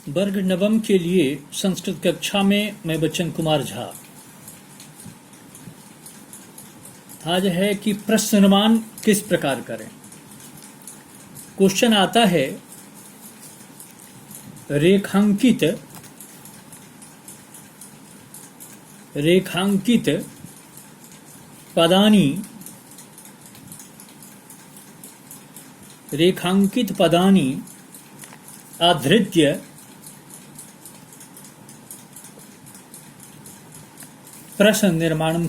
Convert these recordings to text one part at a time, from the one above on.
वर्ग नवम के लिए संस्कृत कक्षा में मैं बच्चन कुमार झा। आज है कि प्रश्न निर्माण किस प्रकार करें। क्वेश्चन आता है रेखांकित पदानि आधृत्य प्रश्न निर्माणं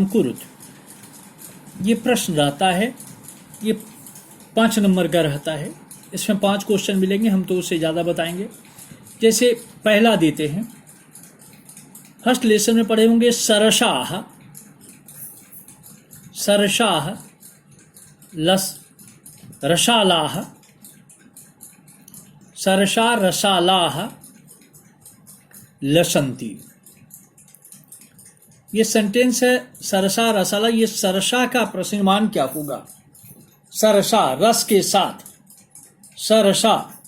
कुरुत। ये प्रश्न रहता है, ये 5 नंबर का रहता है। इसमें 5 क्वेश्चन मिलेंगे, हम तो उससे ज़्यादा बताएंगे। जैसे पहला देते हैं, फर्स्ट लेसन में पढ़े होंगे सरसाः रसालाः, सरसा रसालाः लसन्ति। ये सेंटेंस है सरसा रसाला। ये सरसा का प्रश्नमान क्या होगा? सरसा रस के साथ, सरसा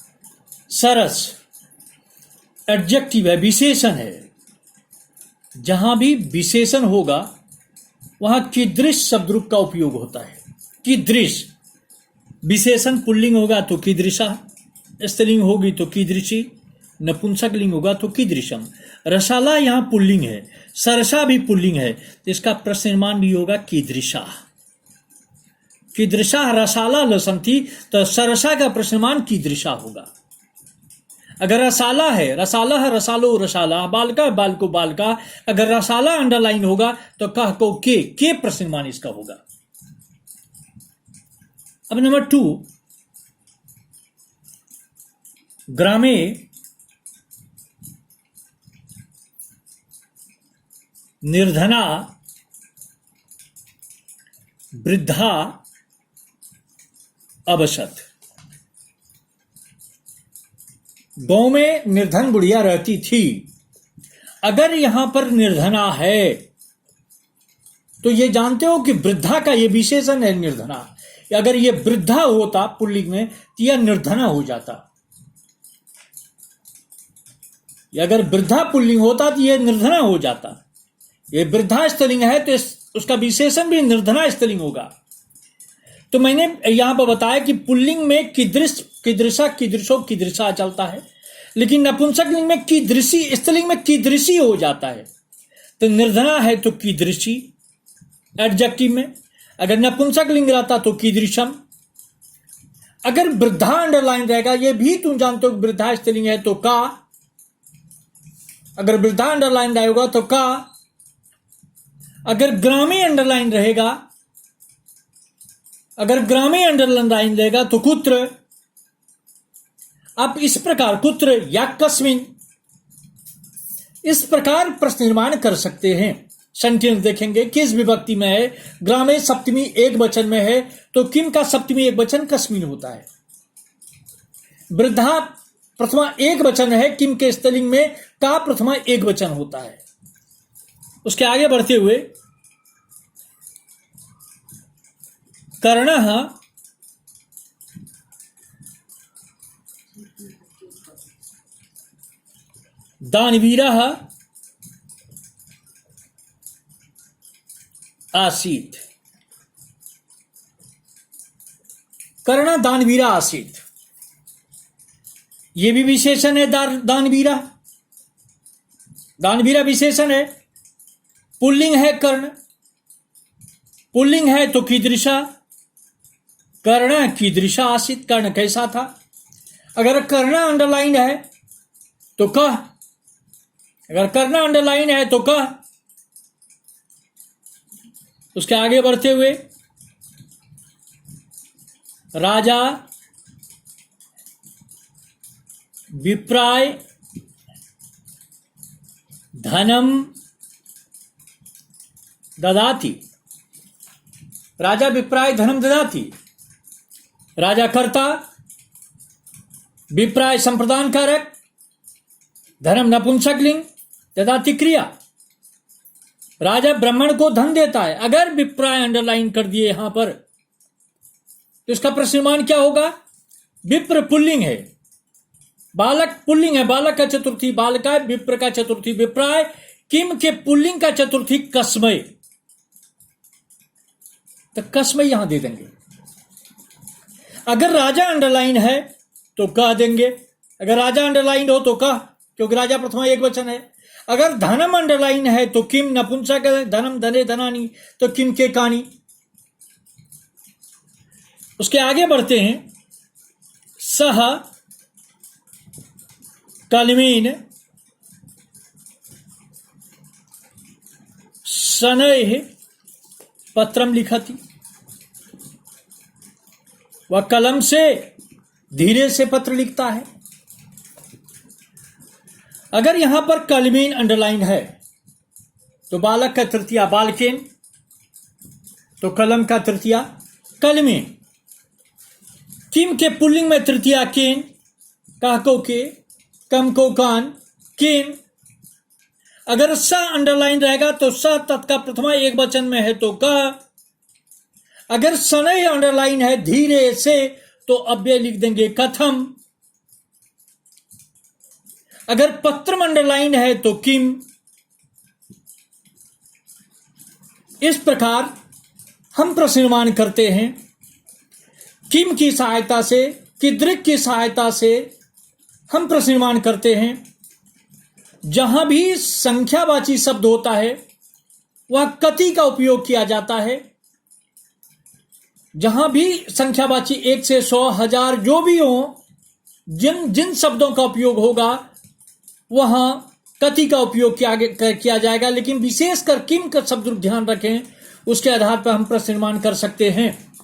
सरस एडजेक्टिव है, विशेषण है। जहां भी विशेषण होगा वहां कीदृश शब्द रूप का उपयोग होता है। कीदृश विशेषण पुल्लिंग होगा तो कीदृशा, स्त्रीलिंग होगी तो कीदृशी, नपुंसक लिंग होगा तो कीदृशम। रसाला यहाँ पुल्लिंग है, सरसा भी पुल्लिंग है, तो इसका प्रश्नमान भी होगा कीदृशा। कीदृशा रसाला लसन्ति, तो सरसा का प्रश्नमान कीदृशा होगा। अगर रसाला है, रसाला है, रसालो रसाला, बालका बालको बालका, अगर रसाला अंडरलाइन होगा तो कह को के प्रश्नमान इसका होगा। अब नंबर 2, ग्रामे निर्धना वृद्धा अवसत। गांव में निर्धन बुढ़िया रहती थी। अगर यहां पर निर्धना है तो ये जानते हो कि वृद्धा का ये विशेषण है निर्धना। अगर ये वृद्धा होता पुल्लिंग में तो यह निर्धना हो जाता। अगर वृद्धा पुल्लिंग होता तो यह निर्धना हो जाता। ये वृद्धा स्त्रीलिंग है तो उसका विशेषण भी निर्धना स्त्रीलिंग होगा। तो मैंने यहां पर बताया कि पुल्लिंग में कीदृशा कीदृशो कीदृशा चलता है, लेकिन नपुंसक लिंग में कीदृशी, स्त्रीलिंग में कीदृशी हो जाता है। तो निर्धना है तो कीदृशी एडजेक्टिव में, अगर नपुंसक लिंग रहता तो कीदृशम। अगर वृद्धा अंडरलाइन रहेगा, ये भी तुम जानते हो वृद्धा स्त्रीलिंग है तो का, अगर वृद्धा अंडरलाइन रहेगा तो का। अगर ग्रामी अंडरलाइन रहेगा, अगर ग्रामी अंडरलाइन रहेगा तो कुत्र। आप इस प्रकार कुत्र या कस्मिन, इस प्रकार प्रश्न निर्माण कर सकते हैं। सेंटेंस देखेंगे किस विभक्ति में है। ग्रामे सप्तमी एक वचन में है तो किम का सप्तमी एक वचन कस्मिन होता है। वृद्धा प्रथमा एक वचन है, किम के स्त्रीलिंग में का प्रथमा एक वचन होता है। उसके आगे बढ़ते हुए कर्णः दानवीरः आसीत्। कर्ण दानवीरा आसीत्, ये भी विशेषण है। दानवीरा, दानवीरा विशेषण है, पुल्लिंग है। कर्ण पुल्लिंग है तो कीदृशा, कर्ण कीदृशा आसीत्, कर्ण कैसा था। अगर कर्ण अंडरलाइन है तो कह, अगर कर्ण अंडरलाइन है तो कह। उसके आगे बढ़ते हुए राजा विप्राय धनम ददाति। राजा विप्राय धनम ददाति, राजा कर्ता, विप्राय संप्रदान कारक, धर्म नपुंसक लिंग, ददाति क्रिया। राजा ब्राह्मण को धन देता है। अगर विप्राय अंडरलाइन कर दिए यहां पर तो इसका प्रश्नमान क्या होगा? विप्र पुल्लिंग है, बालक पुल्लिंग है, बालक का चतुर्थी बालका, विप्र का चतुर्थी विप्राय, किम के पुल्लिंग का चतुर्थी कस्मय, तो कस्मय यहां दे देंगे। अगर राजा अंडरलाइन है तो कह देंगे, अगर राजा अंडरलाइन हो तो कह, क्योंकि राजा प्रथमा एक वचन है। अगर धनम अंडरलाइन है तो किम नपुंसक है, धनम धने धनानी, तो किम के कानी। उसके आगे बढ़ते हैं। सह कलमीन शनैः पत्रम लिखति, वह कलम से धीरे से पत्र लिखता है। अगर यहां पर कलमीन अंडरलाइन है तो बालक का तृतीया बालकेन, तो कलम का तृतीया कलमीन। किम के पुल्लिंग में तृतीया केन, कह को के, कम को कान, केन। अगर स अंडरलाइन रहेगा तो स तत्का प्रथमा एक वचन में है तो कह। अगर शनैः अंडरलाइन है धीरे से तो अव्यय लिख देंगे कथम। अगर पत्रम अंडरलाइन है तो किम। इस प्रकार हम प्रश्न निर्माण करते हैं। किम की सहायता से, किदृक की सहायता से हम प्रश्न निर्माण करते हैं। जहां भी संख्यावाची शब्द होता है वह कति का उपयोग किया जाता है। जहां भी संख्यावाची 1 से 100 1000 जो भी हो, जिन शब्दों का उपयोग होगा वहां कति का उपयोग किया जाएगा। लेकिन विशेषकर किम का शब्द ध्यान रखें, उसके आधार पर हम प्रश्न निर्माण कर सकते हैं।